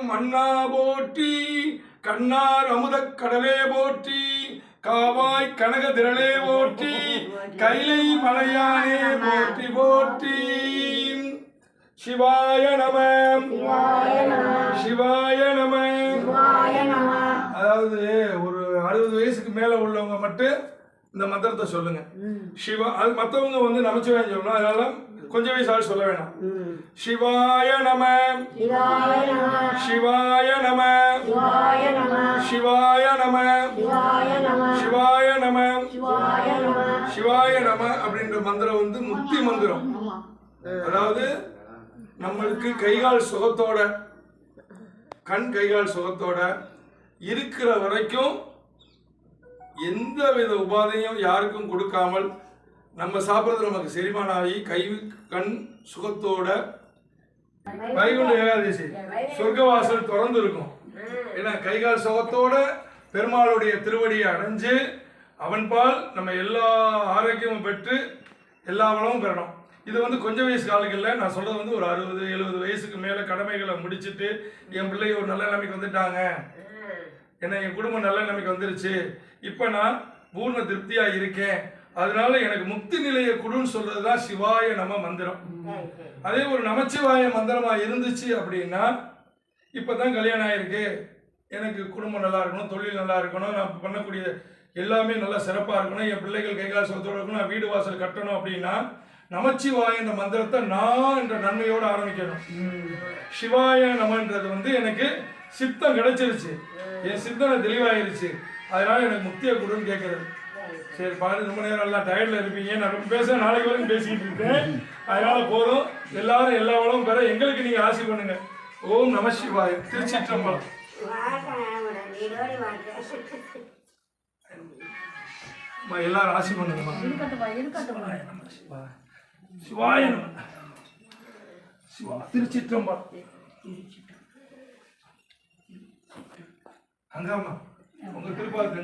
மன்னா போற்றி, கண்ணார் அமுதக் கடலே போற்றி, காவாய் கனக திரளே போற்றி, கைலை மலையானே போற்றி போற்றி. சிவாய நம சிவாய நம. அதாவது ஒரு 60 வயசுக்கு மேல உள்ளவங்க மட்டும் இந்த மந்திரத்தை சொல்லுங்க. சிவா, அது மற்றவங்க வந்து நமச்சிவாயம் சொல்லணும், அதனால கொஞ்சம் வயசாக சொல்ல வேணாம். சிவாய நம சிவாய நம சிவாய நம சிவாய நம சிவாய நம அப்படின்ற மந்திரம் வந்து முக்தி மந்திரம். அதாவது நம்மளுக்கு கைகால் சுகத்தோட, கண் கைகால் சுகத்தோட இருக்கிற வரைக்கும் எந்த வித உபாதையும் யாருக்கும் கொடுக்காமல் நம்ம சாப்பிட்றது நமக்கு செரிமானம் ஆகி கண் சுகத்தோட வைகுண்ட ஏகாதசி சொர்க்கவாசல் திறந்து இருக்கும். ஏன்னா கைகால் சுகத்தோட பெருமாளுடைய திருவடியை அடைஞ்சு அவன் பால் நம்ம எல்லா ஆரோக்கியமும் பெற்று எல்லா வளமும் பெறணும். இது வந்து கொஞ்சம் வயசு காலங்களில் நான் சொல்றது வந்து ஒரு 60-70 வயசுக்கு மேலே கடமைகளை முடிச்சுட்டு என் பிள்ளை ஒரு நல்ல நிலைமைக்கு வந்துட்டாங்க, ஏன்னா என் குடும்பம் நல்ல நிலைமைக்கு வந்துருச்சு, இப்போ நான் பூர்ண திருப்தியாக இருக்கேன், அதனால எனக்கு முக்தி நிலையை கொடுன்னு சொல்றது தான் சிவாய நம மந்திரம். அதே ஒரு நமச்சிவாய மந்திரமா இருந்துச்சு அப்படின்னா, இப்போதான் கல்யாணம் ஆயிருக்கு, எனக்கு குடும்பம் நல்லா இருக்கணும், தொழில் நல்லா இருக்கணும், நான் பண்ணக்கூடிய எல்லாமே நல்லா சிறப்பாக இருக்கணும், என் பிள்ளைகள் கைகால் சுகத்தோடு இருக்கணும், நான் வீடு வாசல் கட்டணும் அப்படின்னா நமச்சிவாய என்ற மந்திரத்தை நான் என்ற நன்மையோடு ஆரம்பிக்கணும். சிவாய நமன்றது வந்து எனக்கு சித்தம் கிடைச்சிருச்சு, என் சித்தனை தெளிவாயிருச்சு, அதனால எனக்கு முக்தியை கொடுன்னு கேட்கறது. சரி பாரு, ரொம்ப நேரம் எல்லாம் டயர்டில் இருப்பீங்க, நான் ரொம்ப பேச நாளைக்கு வரைக்கும் பேசிக்கிட்டு இருக்கேன், அதனால போதும். எல்லாரும் எல்லா வளமும் பெற எங்களுக்கு நீங்கள் ஆசி பண்ணுங்க. ஓம் நம சிவாய. திருச்சிற்றம்பலம். எல்லாரும் ஆசி பண்ணுங்கம்மா. சிவாய நம சிவா. திருச்சிற்றம்பலம். அங்கம்மா உங்க திருப்பாக்கு